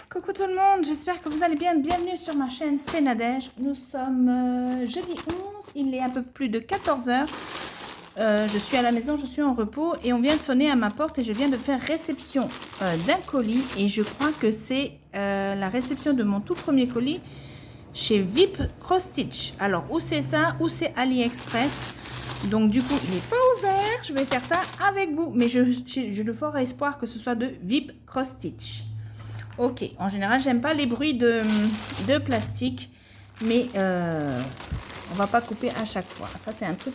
Coucou tout le monde, j'espère que vous allez bien. Bienvenue sur ma chaîne, c'est Nadège. Nous sommes jeudi 11, il est un peu plus de 14 h. Je suis à la maison, je suis en repos et on vient de sonner à ma porte et je viens de faire réception d'un colis. Et je crois que c'est la réception de mon tout premier colis chez VIP Cross Stitch. Alors, où c'est ça? Où c'est AliExpress? Donc, du coup, il n'est pas ouvert. Je vais faire ça avec vous. Mais j'ai de fort espoir que ce soit de VIP Cross Stitch. Ok, en général, j'aime pas les bruits de plastique, mais on va pas couper à chaque fois. Ça, c'est un truc.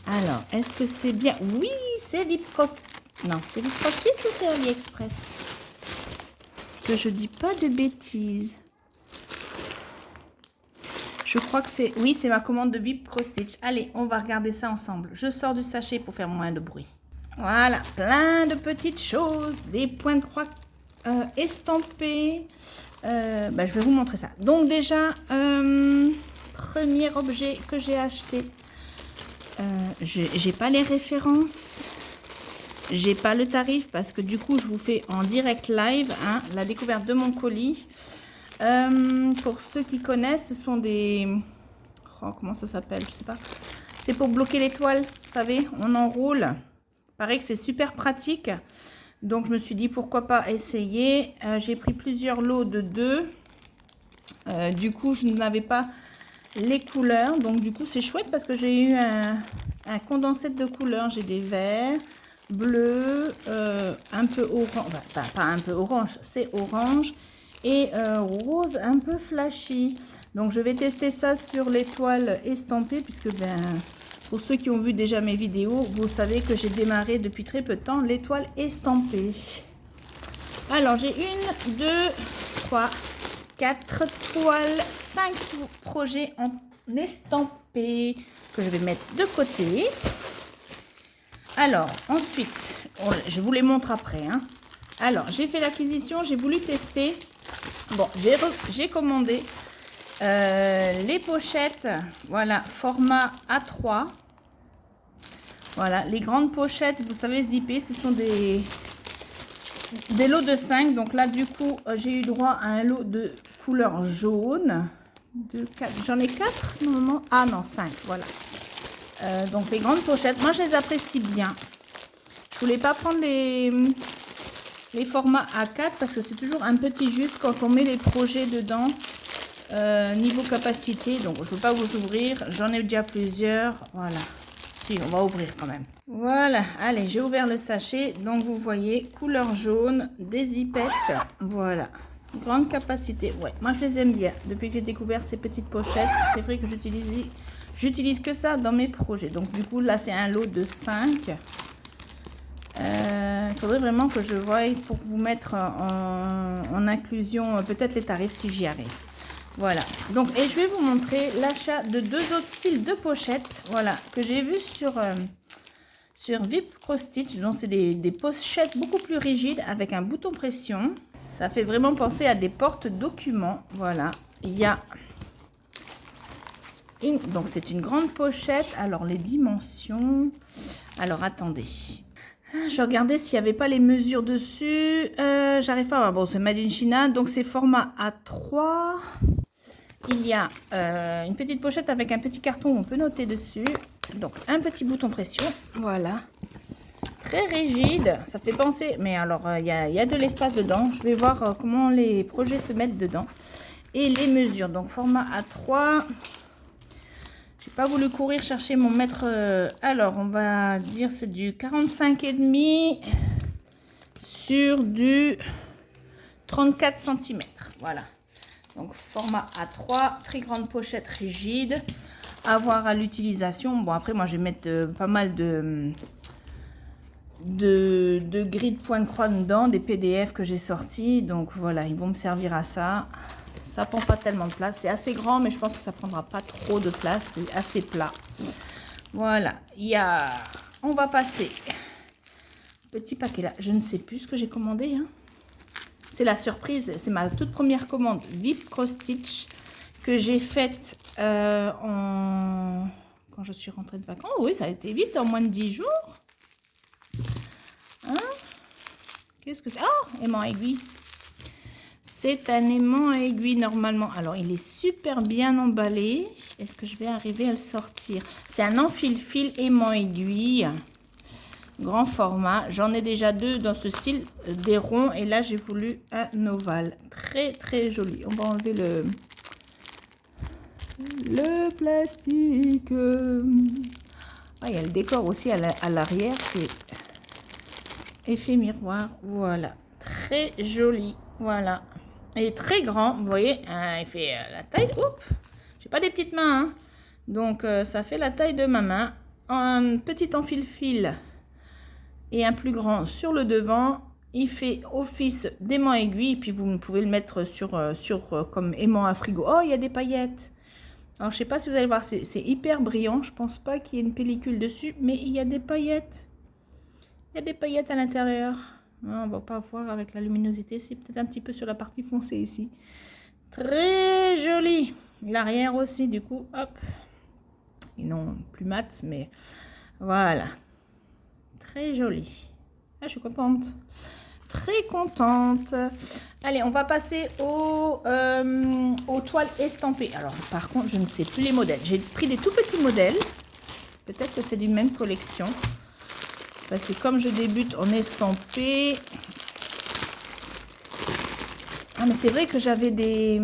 Alors, est-ce que c'est bien? Oui, c'est VIP Cross. Non, c'est VIP Cross Stitch ou c'est AliExpress? Que je dis pas de bêtises. Je crois que c'est... Oui, c'est ma commande de VIP Cross Stitch. Allez, on va regarder ça ensemble. Je sors du sachet pour faire moins de bruit. Voilà, plein de petites choses, des points de croix estampés. Je vais vous montrer ça. Donc déjà, premier objet que j'ai acheté. J'ai pas les références. J'ai pas le tarif parce que du coup, je vous fais en direct live la découverte de mon colis. Pour ceux qui connaissent, ce sont des... Oh, comment ça s'appelle? Je sais pas. C'est pour bloquer les toiles, vous savez, on enroule. Paraît que c'est super pratique. Donc, je me suis dit, pourquoi pas essayer. J'ai pris plusieurs lots de 2. Du coup, je n'avais pas les couleurs. Donc, du coup, c'est chouette parce que j'ai eu un condensé de couleurs. J'ai des verts, bleus, un peu orange. Enfin, pas un peu orange, c'est orange. Et rose un peu flashy. Donc, je vais tester ça sur les toiles estampées puisque, pour ceux qui ont vu déjà mes vidéos, vous savez que j'ai démarré depuis très peu de temps les toiles estampées. Alors, j'ai 1, 2, 3, 4 toiles, 5 projets en estampé que je vais mettre de côté. Alors, ensuite, je vous les montre après. Alors, j'ai fait l'acquisition, j'ai voulu tester. Bon, j'ai commandé les pochettes, voilà, format A3. Voilà, les grandes pochettes, vous savez, zippées, ce sont des lots de 5. Donc là, du coup, j'ai eu droit à un lot de couleur jaune. J'en ai 4 normalement. Ah non, 5, voilà. Donc les grandes pochettes, moi je les apprécie bien. Je voulais pas prendre les formats A4 parce que c'est toujours un petit juste quand on met les projets dedans. Niveau capacité, donc je ne veux pas vous ouvrir, j'en ai déjà plusieurs, voilà. Si, on va ouvrir quand même. Voilà, allez, j'ai ouvert le sachet, donc vous voyez, couleur jaune, des zippettes, voilà. Grande capacité, ouais, moi je les aime bien. Depuis que j'ai découvert ces petites pochettes, c'est vrai que j'utilise que ça dans mes projets. Donc du coup, là c'est un lot de 5. Il faudrait vraiment que je voie pour vous mettre en inclusion peut-être les tarifs si j'y arrive. Voilà, donc et je vais vous montrer l'achat de 2 autres styles de pochettes, voilà, que j'ai vu sur VIP Cross Stitch. Donc c'est des pochettes beaucoup plus rigides avec un bouton pression. Ça fait vraiment penser à des porte-documents, voilà. Il y a donc c'est une grande pochette. Alors les dimensions, alors attendez. Je regardais s'il n'y avait pas les mesures dessus. J'arrive pas à voir. Bon, c'est Made in China. Donc, c'est format A3. Il y a une petite pochette avec un petit carton où on peut noter dessus. Donc, un petit bouton pression. Voilà. Très rigide. Ça fait penser... Mais alors, il y a de l'espace dedans. Je vais voir comment les projets se mettent dedans. Et les mesures. Donc, format A3... J'ai pas voulu courir chercher mon mètre. Alors, on va dire c'est du 45,5 sur du 34 cm. Voilà. Donc, format A3, très grande pochette rigide. À voir à l'utilisation. Bon, après, moi, je vais mettre pas mal de grilles de points de croix dedans, des PDF que j'ai sortis. Donc, voilà, ils vont me servir à ça. Ça prend pas tellement de place. C'est assez grand, mais je pense que ça prendra pas trop de place. C'est assez plat. Voilà. On va passer. Petit paquet là. Je ne sais plus ce que j'ai commandé. C'est la surprise. C'est ma toute première commande VIP Cross Stitch que j'ai faite quand je suis rentrée de vacances. Oh, oui, ça a été vite, en moins de 10 jours. Qu'est-ce que c'est? Oh, aimant aiguille. C'est un aimant à aiguille normalement. Alors, il est super bien emballé. Est-ce que je vais arriver à le sortir? C'est un enfile-fil aimant aiguille. Grand format. J'en ai déjà 2 dans ce style, des ronds. Et là, j'ai voulu un ovale. Très, très joli. On va enlever le plastique. Ah, il y a le décor aussi à l'arrière. C'est effet miroir. Voilà. Très joli. Voilà. Et très grand. Vous voyez, il fait la taille. Oups, j'ai pas des petites mains. Hein. Donc, ça fait la taille de ma main. Un petit enfile-fil et un plus grand sur le devant. Il fait office d'aimant aiguille. Puis, vous pouvez le mettre sur comme aimant à frigo. Oh, il y a des paillettes. Alors, je sais pas si vous allez voir. C'est hyper brillant. Je pense pas qu'il y ait une pellicule dessus. Mais il y a des paillettes. Il y a des paillettes à l'intérieur. On va pas voir avec la luminosité. C'est peut-être un petit peu sur la partie foncée ici. Très joli. L'arrière aussi, du coup. Hop. Et non, plus mat, mais voilà. Très joli. Ah, je suis contente. Très contente. Allez, on va passer aux toiles estampées. Alors, par contre, je ne sais plus les modèles. J'ai pris des tout petits modèles. Peut-être que c'est d'une même collection. Parce que comme je débute en estampé... Ah, mais c'est vrai que j'avais des...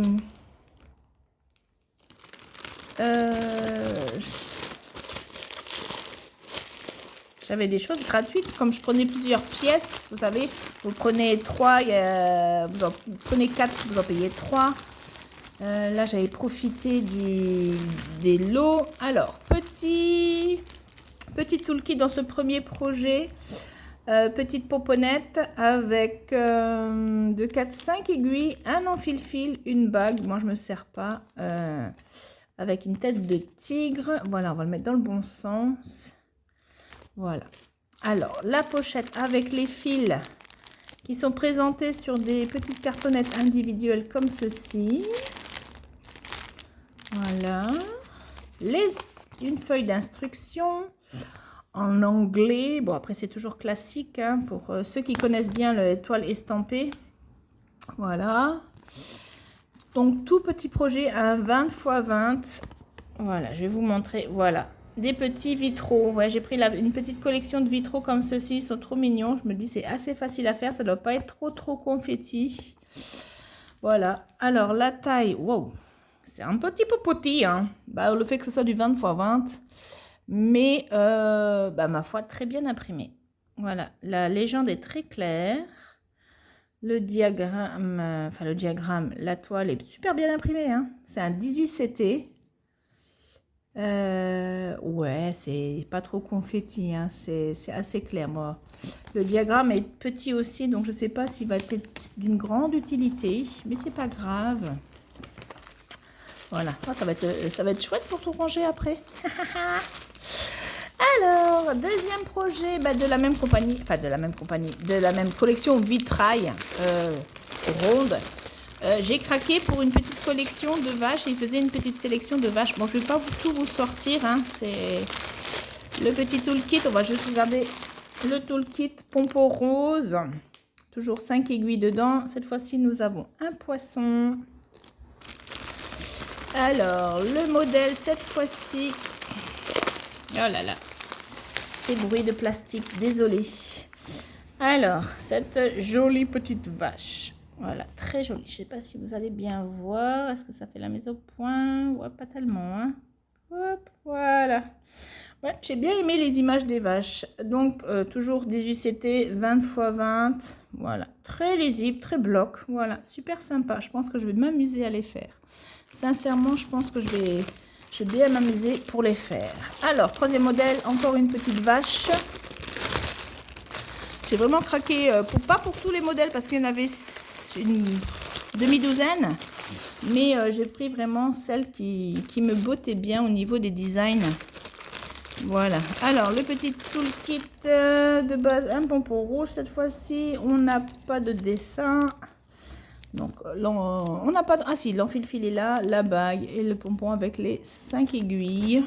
J'avais des choses gratuites. Comme je prenais plusieurs pièces, vous savez, vous prenez 3, vous prenez 4, vous en payez 3. Là, j'avais profité des lots. Alors, petit toolkit dans ce premier projet. Petite pomponnette avec 2, 4, 5 aiguilles, un enfile-fil, une bague. Moi, je ne me sers pas. Avec une tête de tigre. Voilà, on va le mettre dans le bon sens. Voilà. Alors, la pochette avec les fils qui sont présentés sur des petites cartonnettes individuelles comme ceci. Voilà. Une feuille d'instruction en anglais. Bon, après, c'est toujours classique hein, pour ceux qui connaissent bien les toiles estampées. Voilà. Donc, tout petit projet à 20 x 20. Voilà, je vais vous montrer. Voilà, des petits vitraux. Ouais, j'ai pris une petite collection de vitraux comme ceci. Ils sont trop mignons. Je me dis, c'est assez facile à faire. Ça ne doit pas être trop confetti. Voilà. Alors, la taille. Wow. C'est un petit peu petit. Hein. Bah, le fait que ce soit du 20 x 20. Mais, ma foi, très bien imprimé. Voilà. La légende est très claire. Le diagramme, la toile est super bien imprimée. Hein. C'est un 18 CT. Ouais, c'est pas trop confetti. Hein. C'est assez clair, moi. Le diagramme est petit aussi, donc je sais pas s'il va être d'une grande utilité. Mais c'est pas grave. Voilà. Oh, ça va être chouette pour tout ranger après. Alors, deuxième projet de la même compagnie, de la même collection Vitrail ronde. J'ai craqué pour une petite collection de vaches. Il faisait une petite sélection de vaches. Bon, je ne vais pas tout vous sortir. Hein. C'est le petit toolkit. On va juste regarder le toolkit pompon rose. Toujours 5 aiguilles dedans. Cette fois-ci, nous avons un poisson. Alors, le modèle, cette fois-ci... Oh là là. Ces bruits de plastique, désolé. Alors, cette jolie petite vache. Voilà, très jolie. Je ne sais pas si vous allez bien voir. Est-ce que ça fait la mise au point? Ouais, pas tellement. Hein. Hop, voilà. Ouais, j'ai bien aimé les images des vaches. Donc, toujours 18 CT, 20 x 20. Voilà, très lisible, très bloc. Voilà, super sympa. Je pense que je vais m'amuser à les faire. Sincèrement, je pense que je vais bien m'amuser pour les faire. Alors, troisième modèle, encore une petite vache. J'ai vraiment craqué, pas pour tous les modèles, parce qu'il y en avait une demi-douzaine. Mais j'ai pris vraiment celle qui me bottait bien au niveau des designs. Voilà. Alors, le petit toolkit de base, un pompon rouge. Cette fois-ci, on n'a pas de dessin. Donc, on n'a pas... Ah si, l'enfile-fil est là, la bague et le pompon avec les 5 aiguilles.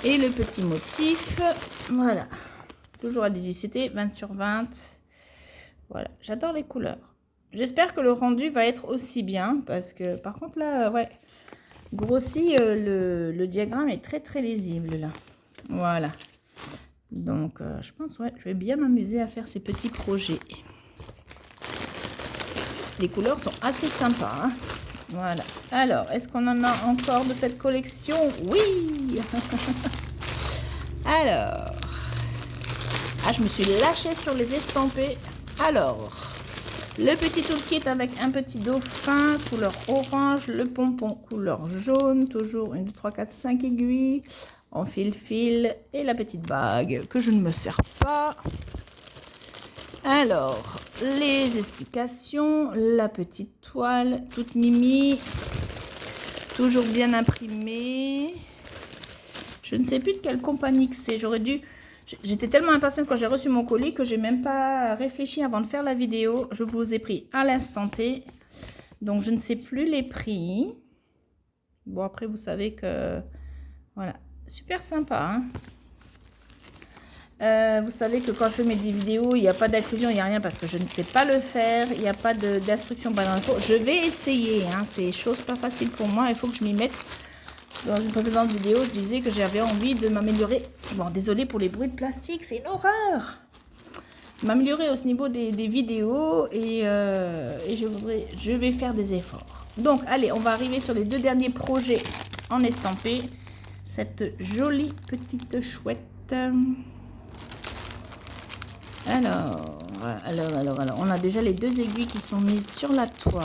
Et le petit motif. Voilà. Toujours à 18 CT, 20 sur 20. Voilà, j'adore les couleurs. J'espère que le rendu va être aussi bien. Parce que par contre là, ouais, grossi, le diagramme est très très lisible là. Voilà. Donc je pense, ouais, je vais bien m'amuser à faire ces petits projets. Les couleurs sont assez sympas, hein. Voilà. Alors, est-ce qu'on en a encore de cette collection? Oui. Alors. Ah, je me suis lâchée sur les estampés. Alors, le petit toolkit avec un petit dauphin, couleur orange, le pompon couleur jaune, toujours 1, 2, 3, 4, 5 aiguilles, en fil-fil, et la petite bague que je ne me sers pas. Alors, les explications, la petite toile, toute mimi, toujours bien imprimée. Je ne sais plus de quelle compagnie que c'est, j'aurais dû... J'étais tellement impatiente quand j'ai reçu mon colis que j'ai même pas réfléchi avant de faire la vidéo. Je vous ai pris à l'instant T. Donc, je ne sais plus les prix. Bon, après, vous savez que... Voilà. Super sympa, hein. Vous savez que quand je fais mes vidéos, il n'y a pas d'inclusion, il n'y a rien parce que je ne sais pas le faire. Il n'y a pas d'instruction, pas d'info. Je vais essayer, hein. C'est chose pas facile pour moi. Il faut que je m'y mette. Dans une précédente vidéo, je disais que j'avais envie de m'améliorer. Bon, désolé pour les bruits de plastique, c'est une horreur. M'améliorer au niveau des vidéos et je vais faire des efforts. Donc, allez, on va arriver sur les 2 derniers projets en estampé. Cette jolie petite chouette. Alors, on a déjà les 2 aiguilles qui sont mises sur la toile.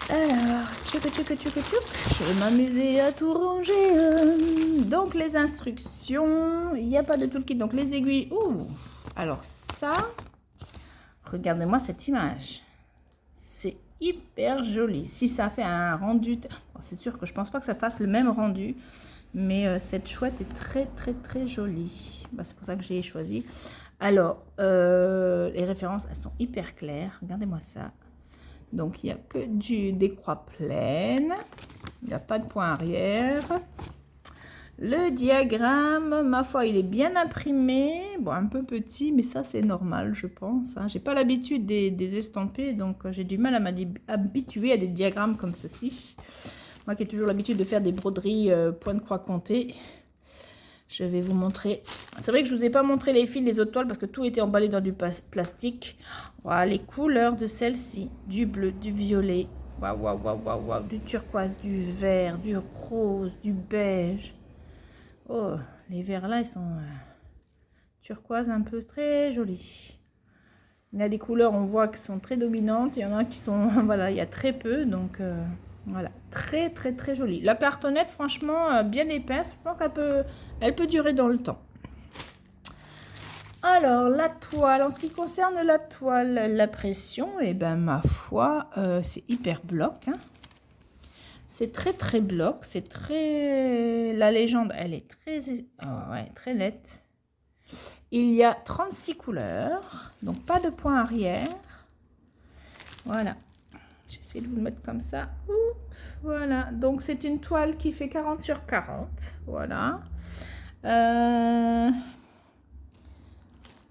Alors, tchouk, je vais m'amuser à tout ranger. Donc, les instructions, il n'y a pas de toolkit. Donc, les aiguilles. Ouh, alors ça, regardez-moi cette image. C'est hyper joli. Si ça fait un rendu... Bon, c'est sûr que je ne pense pas que ça fasse le même rendu. Mais cette chouette est très, très, très jolie. Bah, c'est pour ça que je l'ai choisi. Alors, les références, elles sont hyper claires. Regardez-moi ça. Donc, il n'y a que des croix pleines. Il n'y a pas de point arrière. Le diagramme, ma foi, il est bien imprimé. Bon, un peu petit, mais ça, c'est normal, je pense, hein. Je n'ai pas l'habitude des estampés, donc j'ai du mal à m'habituer à des diagrammes comme ceci. Moi qui ai toujours l'habitude de faire des broderies point de croix compté. Je vais vous montrer. C'est vrai que je ne vous ai pas montré les fils des autres toiles parce que tout était emballé dans du plastique. Voilà les couleurs de celle-ci. Du bleu, du violet. Waouh, waouh, waouh, waouh, waouh. Du turquoise, du vert, du rose, du beige. Oh, les verts là, ils sont turquoise un peu très jolis. Il y a des couleurs, on voit, qui sont très dominantes. Il y en a qui sont... voilà, il y a très peu, donc... Voilà, très très très jolie. La cartonnette, franchement, bien épaisse. Je pense elle peut durer dans le temps. Alors, la toile. En ce qui concerne la toile, la pression, eh ben, ma foi, c'est hyper bloc, hein. C'est très très bloc. C'est très... La légende, elle est très, ouais, très nette. Il y a 36 couleurs. Donc, pas de point arrière. Voilà. J'essaie de vous le mettre comme ça. Oups, voilà. Donc, c'est une toile qui fait 40 sur 40. Voilà.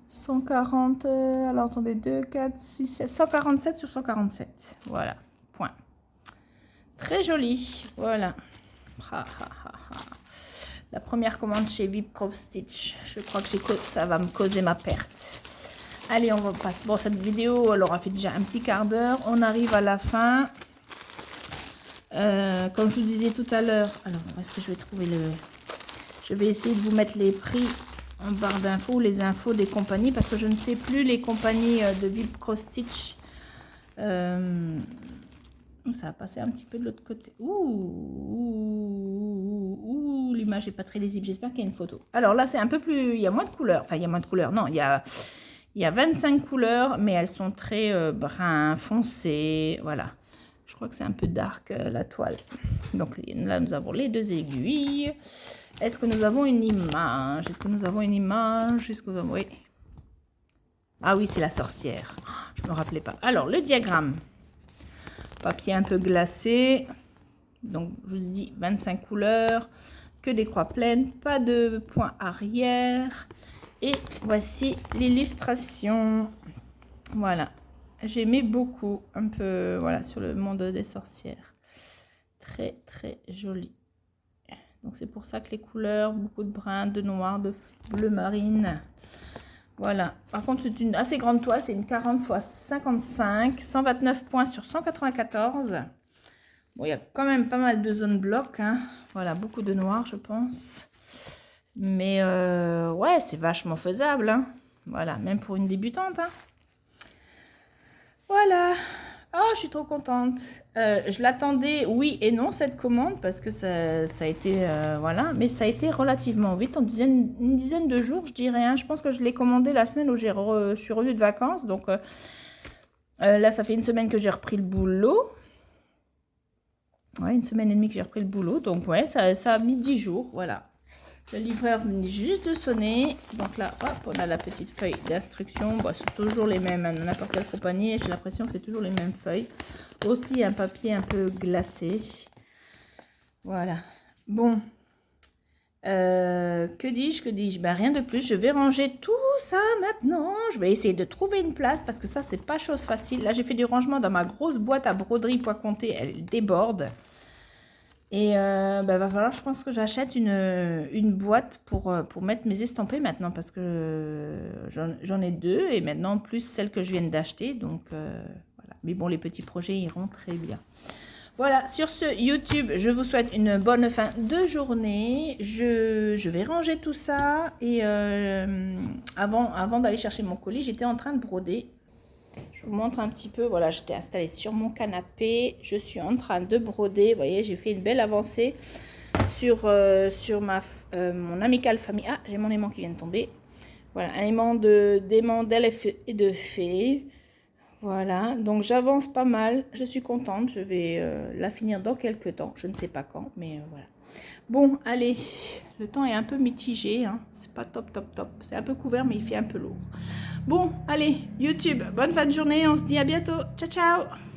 140. Alors, attendez. 2, 4, 6, 7. 147 sur 147. Voilà. Point. Très joli. Voilà. La première commande chez VIP Cross Stitch. Je crois que ça va me causer ma perte. Allez, on va passer. Bon, cette vidéo, elle aura fait déjà un petit quart d'heure. On arrive à la fin. Comme je vous disais tout à l'heure. Alors, où est-ce que je vais trouver le... Je vais essayer de vous mettre les prix en barre d'infos, les infos des compagnies, parce que je ne sais plus les compagnies de VIP Cross Stitch. Ça va passer un petit peu de l'autre côté. Ouh, l'image n'est pas très lisible. J'espère qu'il y a une photo. Alors là, c'est un peu plus... Il y a moins de couleurs. Enfin, il y a moins de couleurs. Non, il y a 25 couleurs, mais elles sont très brun, foncé. Voilà. Je crois que c'est un peu dark, la toile. Donc là, nous avons les 2 aiguilles. Est-ce que nous avons une image? Est-ce que nous avons une image? Est-ce que nous avons... Oui. Ah oui, c'est la sorcière. Je ne me rappelais pas. Alors, le diagramme. Papier un peu glacé. Donc, je vous dis 25 couleurs. Que des croix pleines. Pas de point arrière. Et voici l'illustration. Voilà. J'aimais beaucoup un peu, voilà, sur le monde des sorcières. Très, très joli. Donc, c'est pour ça que les couleurs, beaucoup de brun, de noir, de bleu marine. Voilà. Par contre, c'est une assez grande toile. C'est une 40 x 55. 129 points sur 194. Bon, il y a quand même pas mal de zones blocs. Hein. Voilà, beaucoup de noir, je pense. Mais ouais, c'est vachement faisable. Hein. Voilà, même pour une débutante. Hein. Voilà. Oh, je suis trop contente. Je l'attendais, oui et non, cette commande, parce que ça a été, voilà, mais ça a été relativement vite, une dizaine de jours, je dirais. Hein. Je pense que je l'ai commandé la semaine où je suis revenue de vacances. Donc là, ça fait une semaine que j'ai repris le boulot. Ouais, une semaine et demie que j'ai repris le boulot. Donc ouais, ça a mis 10 jours, voilà. Le livreur venait juste de sonner. Donc là, hop, on a la petite feuille d'instruction. Bon, c'est toujours les mêmes, hein, n'importe quelle compagnie. J'ai l'impression que c'est toujours les mêmes feuilles. Aussi un papier un peu glacé. Voilà. Bon. Que dis-je? Ben, rien de plus. Je vais ranger tout ça maintenant. Je vais essayer de trouver une place parce que ça, c'est pas chose facile. Là, j'ai fait du rangement dans ma grosse boîte à broderie poids compté. Elle déborde. Et bah, va falloir, je pense que j'achète une boîte pour mettre mes estampées maintenant parce que j'en ai 2 et maintenant plus celle que je viens d'acheter. Donc voilà. Mais bon, les petits projets iront très bien. Voilà, sur ce YouTube, je vous souhaite une bonne fin de journée. Je vais ranger tout ça et avant d'aller chercher mon colis, j'étais en train de broder. Je vous montre un petit peu, voilà, j'étais installée sur mon canapé, je suis en train de broder, vous voyez, j'ai fait une belle avancée sur mon amicale famille. Ah, j'ai mon aimant qui vient de tomber. Voilà, un aimant d'aimant d'elfe et de fée. Voilà, donc j'avance pas mal, je suis contente, je vais la finir dans quelques temps, je ne sais pas quand, mais voilà. Bon, allez, le temps est un peu mitigé, hein. C'est pas top, c'est un peu couvert, mais il fait un peu lourd. Bon, allez, YouTube, bonne fin de journée, on se dit à bientôt, ciao, ciao!